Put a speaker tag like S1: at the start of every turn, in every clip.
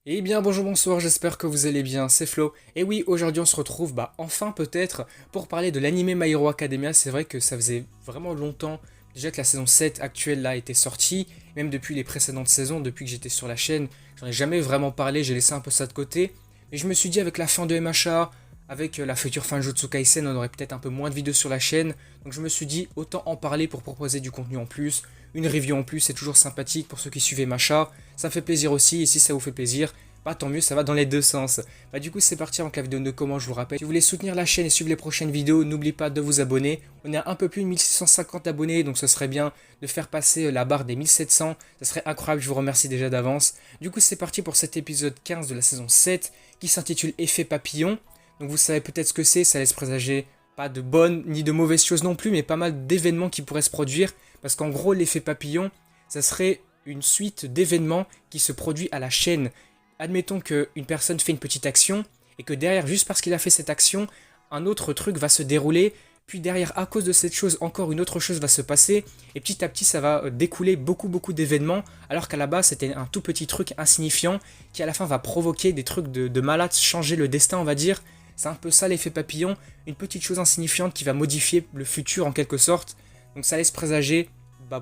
S1: Eh bien bonjour, bonsoir, j'espère que vous allez bien, c'est Flo. Et oui, aujourd'hui on se retrouve, enfin peut-être, pour parler de l'anime My Hero Academia. C'est vrai que ça faisait vraiment longtemps, déjà que la saison 7 actuelle là était sortie, même depuis les précédentes saisons, depuis que j'étais sur la chaîne, j'en ai jamais vraiment parlé, j'ai laissé un peu ça de côté. Mais je me suis dit avec la fin de MHA, avec la future fin de Jujutsu Kaisen, on aurait peut-être un peu moins de vidéos sur la chaîne. Donc je me suis dit, autant en parler pour proposer du contenu en plus, une review en plus, c'est toujours sympathique pour ceux qui suivent MHA. Ça me fait plaisir aussi, et si ça vous fait plaisir, tant mieux, ça va dans les deux sens. Du coup, c'est parti avec la vidéo de comment, je vous rappelle. Si vous voulez soutenir la chaîne et suivre les prochaines vidéos, n'oubliez pas de vous abonner. On est à un peu plus de 1650 abonnés, donc ce serait bien de faire passer la barre des 1700. Ça serait incroyable, je vous remercie déjà d'avance. Du coup, c'est parti pour cet épisode 15 de la saison 7 qui s'intitule Effet papillon. Donc vous savez peut-être ce que c'est, ça laisse présager pas de bonnes ni de mauvaises choses non plus, mais pas mal d'événements qui pourraient se produire. Parce qu'en gros, l'effet papillon, ça serait une suite d'événements qui se produit à la chaîne. Admettons qu'une personne fait une petite action et que derrière, juste parce qu'il a fait cette action, un autre truc va se dérouler. Puis derrière, à cause de cette chose, encore une autre chose va se passer. Et petit à petit, ça va découler beaucoup d'événements. Alors qu'à la base, c'était un tout petit truc insignifiant qui à la fin va provoquer des trucs de malade, changer le destin, on va dire. C'est un peu ça l'effet papillon. Une petite chose insignifiante qui va modifier le futur en quelque sorte. Donc ça laisse présager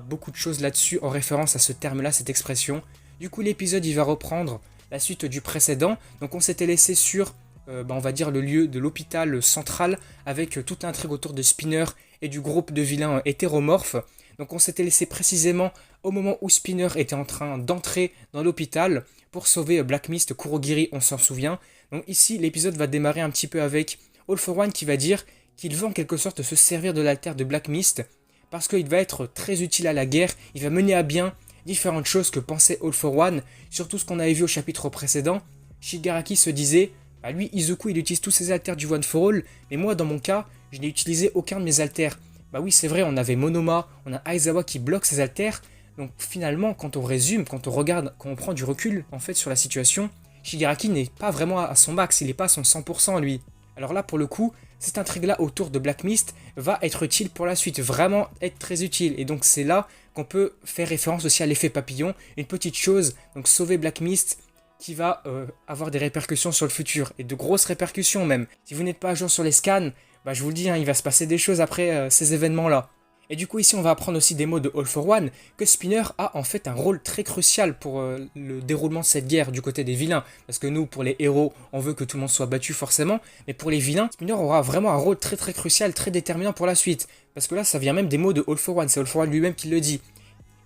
S1: beaucoup de choses là-dessus en référence à ce terme-là, cette expression. Du coup, l'épisode, il va reprendre la suite du précédent. Donc on s'était laissé sur, on va dire, le lieu de l'hôpital central avec toute l'intrigue autour de Spinner et du groupe de vilains hétéromorphes. Donc on s'était laissé précisément au moment où Spinner était en train d'entrer dans l'hôpital pour sauver Black Mist, Kurogiri, on s'en souvient. Donc ici, l'épisode va démarrer un petit peu avec All for One qui va dire qu'il veut en quelque sorte se servir de l'altère de Black Mist parce qu'il va être très utile à la guerre, il va mener à bien différentes choses que pensait All for One, surtout ce qu'on avait vu au chapitre précédent. Shigaraki se disait, lui Izuku il utilise tous ses alters du One for All, mais moi dans mon cas, je n'ai utilisé aucun de mes alters. Oui c'est vrai, on avait Monoma, on a Aizawa qui bloque ses alters, donc finalement quand on résume, quand on regarde, quand on prend du recul en fait sur la situation, Shigaraki n'est pas vraiment à son max, il n'est pas à son 100% lui. Alors là pour le coup, cette intrigue-là autour de Black Mist va être utile pour la suite, vraiment être très utile. Et donc c'est là qu'on peut faire référence aussi à l'effet papillon, une petite chose, donc sauver Black Mist qui va avoir des répercussions sur le futur, et de grosses répercussions même. Si vous n'êtes pas à jour sur les scans, je vous le dis, il va se passer des choses après ces événements-là. Et du coup ici on va apprendre aussi des mots de All for One, que Spinner a en fait un rôle très crucial pour le déroulement de cette guerre du côté des vilains. Parce que nous, pour les héros, on veut que tout le monde soit battu forcément, mais pour les vilains, Spinner aura vraiment un rôle très crucial, très déterminant pour la suite. Parce que là ça vient même des mots de All for One, c'est All for One lui-même qui le dit.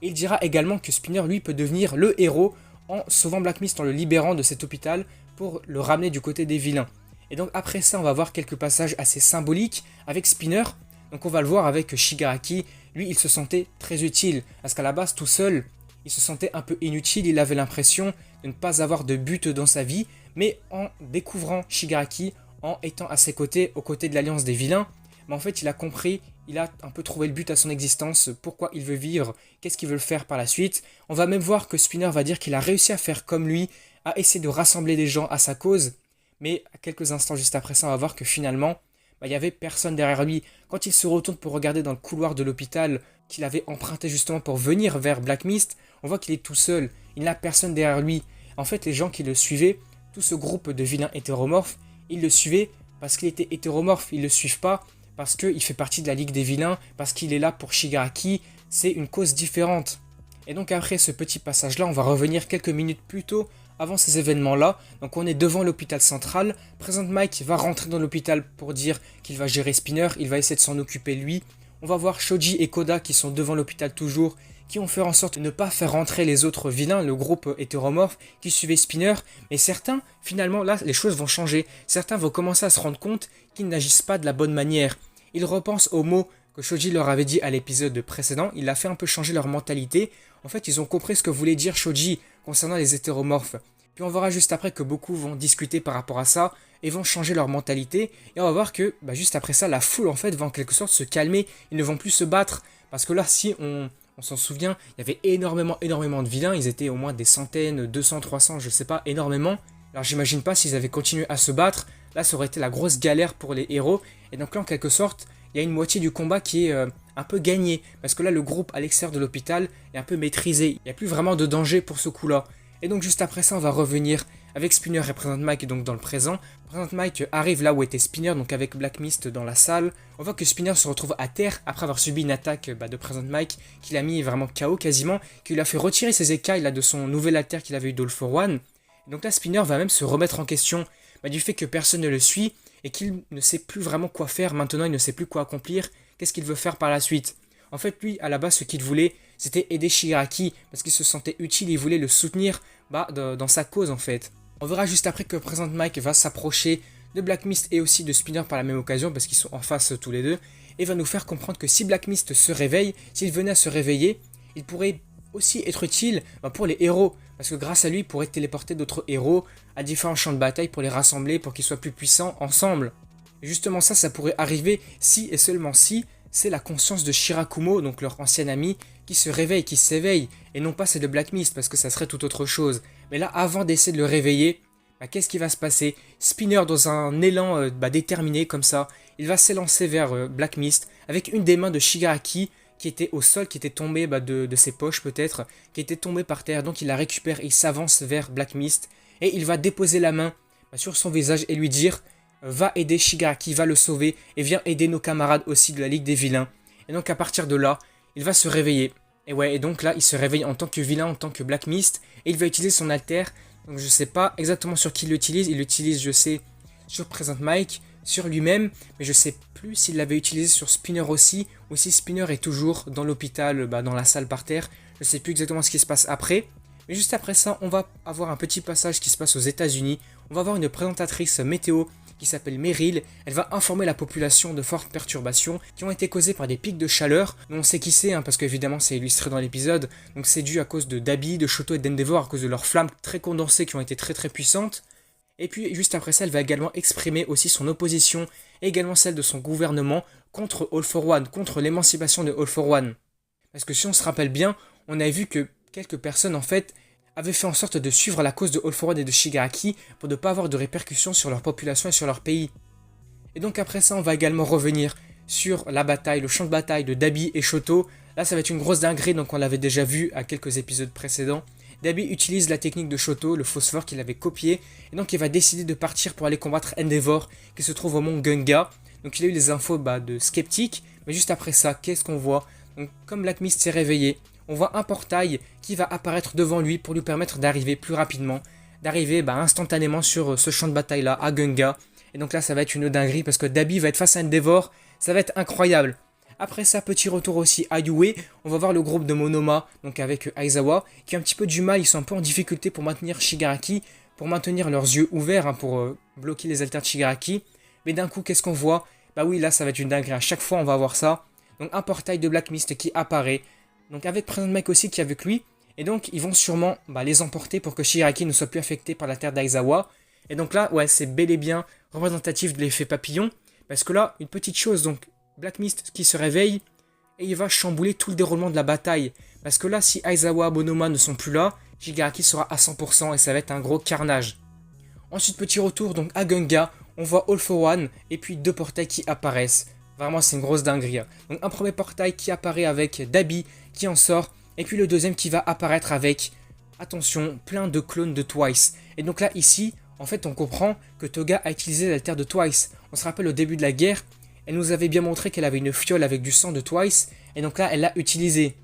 S1: Et il dira également que Spinner lui peut devenir le héros en sauvant Black Mist, en le libérant de cet hôpital pour le ramener du côté des vilains. Et donc après ça on va voir quelques passages assez symboliques avec Spinner. Donc on va le voir avec Shigaraki, lui il se sentait très utile, parce qu'à la base tout seul, il se sentait un peu inutile, il avait l'impression de ne pas avoir de but dans sa vie, mais en découvrant Shigaraki, en étant à ses côtés, aux côtés de l'Alliance des Vilains, en fait il a compris, il a un peu trouvé le but à son existence, pourquoi il veut vivre, qu'est-ce qu'il veut faire par la suite. On va même voir que Spinner va dire qu'il a réussi à faire comme lui, à essayer de rassembler des gens à sa cause, mais à quelques instants juste après ça on va voir que finalement, il n'y avait personne derrière lui. Quand il se retourne pour regarder dans le couloir de l'hôpital qu'il avait emprunté justement pour venir vers Black Mist, on voit qu'il est tout seul. Il n'a personne derrière lui. En fait, les gens qui le suivaient, tout ce groupe de vilains hétéromorphes, ils le suivaient parce qu'il était hétéromorphe. Ils ne le suivent pas parce qu'il fait partie de la Ligue des Vilains, parce qu'il est là pour Shigaraki. C'est une cause différente. Et donc après ce petit passage-là, on va revenir quelques minutes plus tôt avant ces événements-là. Donc on est devant l'hôpital central. Present Mike va rentrer dans l'hôpital pour dire qu'il va gérer Spinner. Il va essayer de s'en occuper lui. On va voir Shoji et Koda qui sont devant l'hôpital toujours, qui ont fait en sorte de ne pas faire rentrer les autres vilains, le groupe hétéromorphe qui suivait Spinner. Mais certains, finalement, là, les choses vont changer. Certains vont commencer à se rendre compte qu'ils n'agissent pas de la bonne manière. Ils repensent aux mots que Shoji leur avait dit à l'épisode précédent. Il a fait un peu changer leur mentalité. En fait, ils ont compris ce que voulait dire Shoji concernant les hétéromorphes. Puis on verra juste après que beaucoup vont discuter par rapport à ça et vont changer leur mentalité. Et on va voir que juste après ça, la foule en fait va en quelque sorte se calmer. Ils ne vont plus se battre. Parce que là, si on s'en souvient, il y avait énormément de vilains. Ils étaient au moins des centaines, 200, 300, je sais pas, énormément. Alors j'imagine pas s'ils avaient continué à se battre. Là, ça aurait été la grosse galère pour les héros. Et donc là, en quelque sorte, il y a une moitié du combat qui est un peu gagné. Parce que là, le groupe à l'extérieur de l'hôpital est un peu maîtrisé. Il n'y a plus vraiment de danger pour ce coup-là. Et donc juste après ça, on va revenir avec Spinner et Present Mike donc dans le présent. Present Mike arrive là où était Spinner, donc avec Black Mist dans la salle. On voit que Spinner se retrouve à terre après avoir subi une attaque de Present Mike qui l'a mis vraiment KO quasiment, qui lui a fait retirer ses écailles là, de son nouvel alter qu'il avait eu d'All for One. Donc là Spinner va même se remettre en question du fait que personne ne le suit et qu'il ne sait plus vraiment quoi faire. Maintenant il ne sait plus quoi accomplir, qu'est-ce qu'il veut faire par la suite. En fait lui à la base ce qu'il voulait c'était aider Shigaraki parce qu'il se sentait utile, il voulait le soutenir dans sa cause en fait. On verra juste après que Present Mike va s'approcher de Black Mist et aussi de Spinner par la même occasion parce qu'ils sont en face tous les deux et va nous faire comprendre que si Black Mist se réveille, s'il venait à se réveiller, il pourrait aussi être utile pour les héros parce que grâce à lui il pourrait téléporter d'autres héros à différents champs de bataille pour les rassembler pour qu'ils soient plus puissants ensemble. Et justement ça pourrait arriver si et seulement si c'est la conscience de Shirakumo, donc leur ancien ami, qui se réveille, qui s'éveille, et non pas celle de Black Mist, parce que ça serait tout autre chose. Mais là, avant d'essayer de le réveiller, qu'est-ce qui va se passer? Spinner, dans un élan déterminé comme ça, il va s'élancer vers Black Mist, avec une des mains de Shigaraki, qui était au sol, qui était tombée de ses poches peut-être, qui était tombée par terre, donc il la récupère, il s'avance vers Black Mist, et il va déposer la main sur son visage et lui dire... va aider Shigaraki, va le sauver et vient aider nos camarades aussi de la Ligue des Vilains. Et donc à partir de là, il va se réveiller. Et donc là, il se réveille en tant que vilain, en tant que Black Mist, et il va utiliser son alter. Donc je sais pas exactement sur qui il l'utilise, je sais, sur Present Mike, sur lui-même, mais je sais plus s'il l'avait utilisé sur Spinner aussi, ou si Spinner est toujours dans l'hôpital, dans la salle par terre. Je sais plus exactement ce qui se passe après. Mais juste après ça, on va avoir un petit passage qui se passe aux États-Unis. On va avoir une présentatrice météo qui s'appelle Meryl. Elle va informer la population de fortes perturbations qui ont été causées par des pics de chaleur. On sait qui c'est, parce qu'évidemment c'est illustré dans l'épisode. Donc c'est dû à cause de Dabi, de Shoto et d'Endeavor, à cause de leurs flammes très condensées qui ont été très très puissantes. Et puis juste après ça, elle va également exprimer aussi son opposition, et également celle de son gouvernement, contre All for One, contre l'émancipation de All for One. Parce que si on se rappelle bien, on a vu que quelques personnes en fait avaient fait en sorte de suivre la cause de All for One et de Shigaraki pour ne pas avoir de répercussions sur leur population et sur leur pays. Et donc après ça, on va également revenir sur la bataille, le champ de bataille de Dabi et Shoto. Là, ça va être une grosse dinguerie, donc on l'avait déjà vu à quelques épisodes précédents. Dabi utilise la technique de Shoto, le phosphore qu'il avait copié, et donc il va décider de partir pour aller combattre Endeavor, qui se trouve au mont Gunga. Donc il a eu les infos de Skeptic, mais juste après ça, qu'est-ce qu'on voit? Donc comme Black Mist s'est réveillé, on voit un portail qui va apparaître devant lui pour lui permettre d'arriver plus rapidement, d'arriver instantanément sur ce champ de bataille là, à Gunga. Et donc là ça va être une dinguerie parce que Dabi va être face à Endeavor, ça va être incroyable. Après ça, petit retour aussi à Yue, on va voir le groupe de Monoma, donc avec Aizawa, qui a un petit peu du mal, ils sont un peu en difficulté pour maintenir Shigaraki, pour maintenir leurs yeux ouverts, pour bloquer les alters de Shigaraki. Mais d'un coup, qu'est-ce qu'on voit? Oui, là ça va être une dinguerie, à chaque fois on va voir ça. Donc un portail de Black Mist qui apparaît, donc avec Present Mike aussi qui est avec lui, et donc ils vont sûrement les emporter pour que Shigaraki ne soit plus affecté par la terre d'Aizawa. Et donc là, ouais, c'est bel et bien représentatif de l'effet papillon, parce que là, une petite chose, donc Black Mist qui se réveille, et il va chambouler tout le déroulement de la bataille, parce que là, si Aizawa, Monoma ne sont plus là, Shigaraki sera à 100% et ça va être un gros carnage. Ensuite, petit retour donc à Gunga, on voit All for One, et puis deux portails qui apparaissent. Vraiment, c'est une grosse dinguerie. Donc un premier portail qui apparaît avec Dabi qui en sort, et puis le deuxième qui va apparaître avec, attention, plein de clones de Twice. Et donc là, ici, en fait, on comprend que Toga a utilisé l'alter de Twice. On se rappelle au début de la guerre, elle nous avait bien montré qu'elle avait une fiole avec du sang de Twice, et donc là, elle l'a utilisé.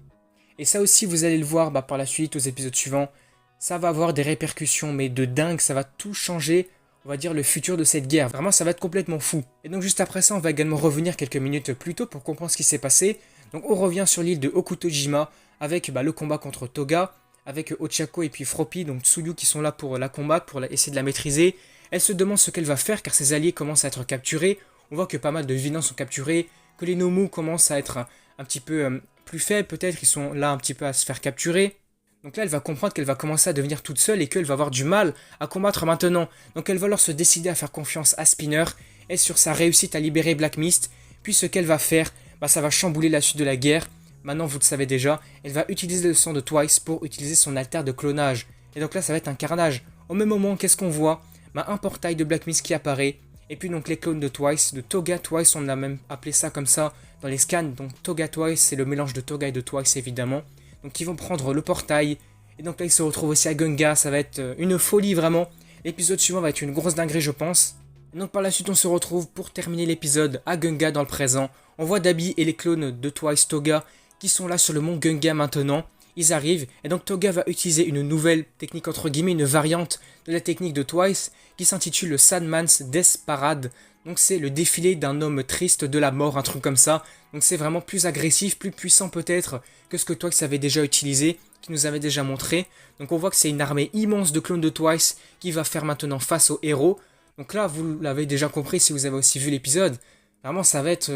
S1: Et ça aussi, vous allez le voir par la suite, aux épisodes suivants, ça va avoir des répercussions, mais de dingue, ça va tout changer, on va dire, le futur de cette guerre. Vraiment, ça va être complètement fou. Et donc juste après ça, on va également revenir quelques minutes plus tôt pour comprendre ce qui s'est passé. Donc on revient sur l'île de Hokutojima avec le combat contre Toga, avec Ochako et puis Froppy, donc Tsuyu qui sont là pour la combattre, pour essayer de la maîtriser. Elle se demande ce qu'elle va faire car ses alliés commencent à être capturés. On voit que pas mal de vilains sont capturés, que les Nomu commencent à être un petit peu plus faibles peut-être, ils sont là un petit peu à se faire capturer. Donc là, elle va comprendre qu'elle va commencer à devenir toute seule et qu'elle va avoir du mal à combattre maintenant. Donc elle va alors se décider à faire confiance à Spinner et sur sa réussite à libérer Black Mist. Puis ce qu'elle va faire, ça va chambouler la suite de la guerre. Maintenant, vous le savez déjà, elle va utiliser le sang de Twice pour utiliser son alter de clonage. Et donc là, ça va être un carnage. Au même moment, qu'est-ce qu'on voit? Un portail de Black Mist qui apparaît. Et puis donc les clones de Twice, de Toga Twice, on a même appelé ça comme ça dans les scans. Donc Toga Twice, c'est le mélange de Toga et de Twice évidemment. Donc ils vont prendre le portail. Et donc là, ils se retrouvent aussi à Gunga. Ça va être une folie vraiment. L'épisode suivant va être une grosse dinguerie je pense. Et donc par la suite on se retrouve pour terminer l'épisode à Gunga dans le présent. On voit Dabi et les clones de Twice Toga qui sont là sur le mont Gunga maintenant. Ils arrivent et donc Toga va utiliser une nouvelle technique entre guillemets, une variante de la technique de Twice qui s'intitule le Sandman's Death Parade. Donc c'est le défilé d'un homme triste de la mort, un truc comme ça. Donc c'est vraiment plus agressif, plus puissant peut-être que ce que Twice avait déjà utilisé, qui nous avait déjà montré. Donc on voit que c'est une armée immense de clones de Twice qui va faire maintenant face aux héros. Donc là vous l'avez déjà compris si vous avez aussi vu l'épisode. Vraiment ça va être...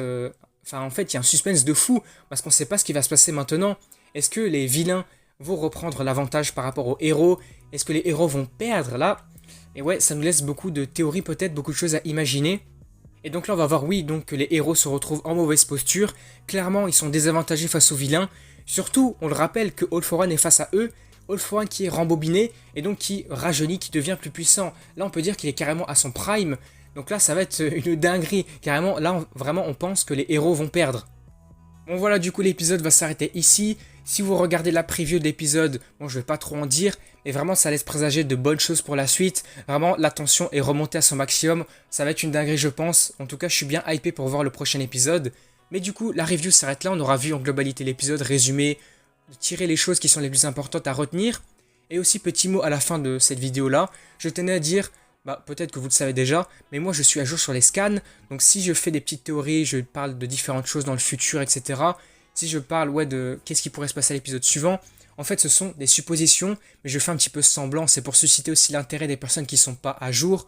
S1: Enfin en fait il y a un suspense de fou parce qu'on ne sait pas ce qui va se passer maintenant. Est-ce que les vilains vont reprendre l'avantage par rapport aux héros? Est-ce que les héros vont perdre là? Et ouais, ça nous laisse beaucoup de théories peut-être, beaucoup de choses à imaginer. Et donc là on va voir oui donc que les héros se retrouvent en mauvaise posture. Clairement ils sont désavantagés face aux vilains. Surtout on le rappelle que All For One est face à eux. All For One qui est rembobiné et donc qui rajeunit, qui devient plus puissant. Là on peut dire qu'il est carrément à son prime. Donc là ça va être une dinguerie. Carrément là vraiment on pense que les héros vont perdre. Bon voilà du coup l'épisode va s'arrêter ici. Si vous regardez la preview de l'épisode, bon je vais pas trop en dire, mais vraiment ça laisse présager de bonnes choses pour la suite. Vraiment la tension est remontée à son maximum, ça va être une dinguerie je pense. En tout cas je suis bien hypé pour voir le prochain épisode. Mais du coup la review s'arrête là, on aura vu en globalité l'épisode, résumé, tirer les choses qui sont les plus importantes à retenir. Et aussi petit mot à la fin de cette vidéo là, je tenais à dire... peut-être que vous le savez déjà, mais moi je suis à jour sur les scans, donc si je fais des petites théories, je parle de différentes choses dans le futur, etc. Si je parle de qu'est-ce qui pourrait se passer à l'épisode suivant, en fait ce sont des suppositions, mais je fais un petit peu semblant, c'est pour susciter aussi l'intérêt des personnes qui ne sont pas à jour,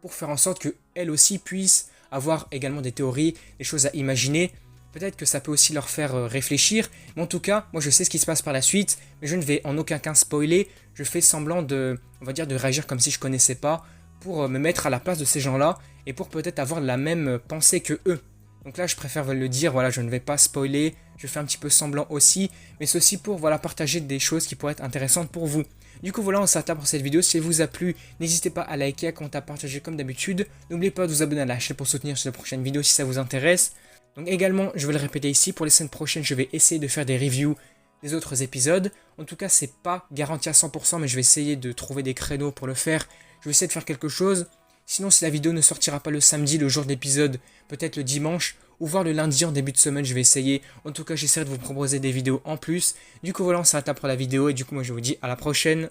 S1: pour faire en sorte qu'elles aussi puissent avoir également des théories, des choses à imaginer. Peut-être que ça peut aussi leur faire réfléchir, mais en tout cas, moi je sais ce qui se passe par la suite, mais je ne vais en aucun cas spoiler, je fais semblant de réagir comme si je connaissais pas, pour me mettre à la place de ces gens-là et pour peut-être avoir la même pensée que eux. Donc là, je préfère le dire, voilà, je ne vais pas spoiler, je fais un petit peu semblant aussi, mais c'est aussi pour partager des choses qui pourraient être intéressantes pour vous. Du coup, voilà, on s'arrête pour cette vidéo. Si elle vous a plu, n'hésitez pas à liker, à commenter, à partager comme d'habitude. N'oubliez pas de vous abonner à la chaîne pour soutenir sur les prochaines vidéos si ça vous intéresse. Donc également, je vais le répéter ici, pour les semaines prochaines, je vais essayer de faire des reviews des autres épisodes. En tout cas, c'est pas garanti à 100%, mais je vais essayer de trouver des créneaux pour le faire. Je vais essayer de faire quelque chose. Sinon, si la vidéo ne sortira pas le samedi, le jour de l'épisode, peut-être le dimanche, ou voire le lundi en début de semaine, je vais essayer. En tout cas, j'essaierai de vous proposer des vidéos en plus. Du coup, voilà, on s'arrête là pour la vidéo, et du coup, moi, je vous dis à la prochaine.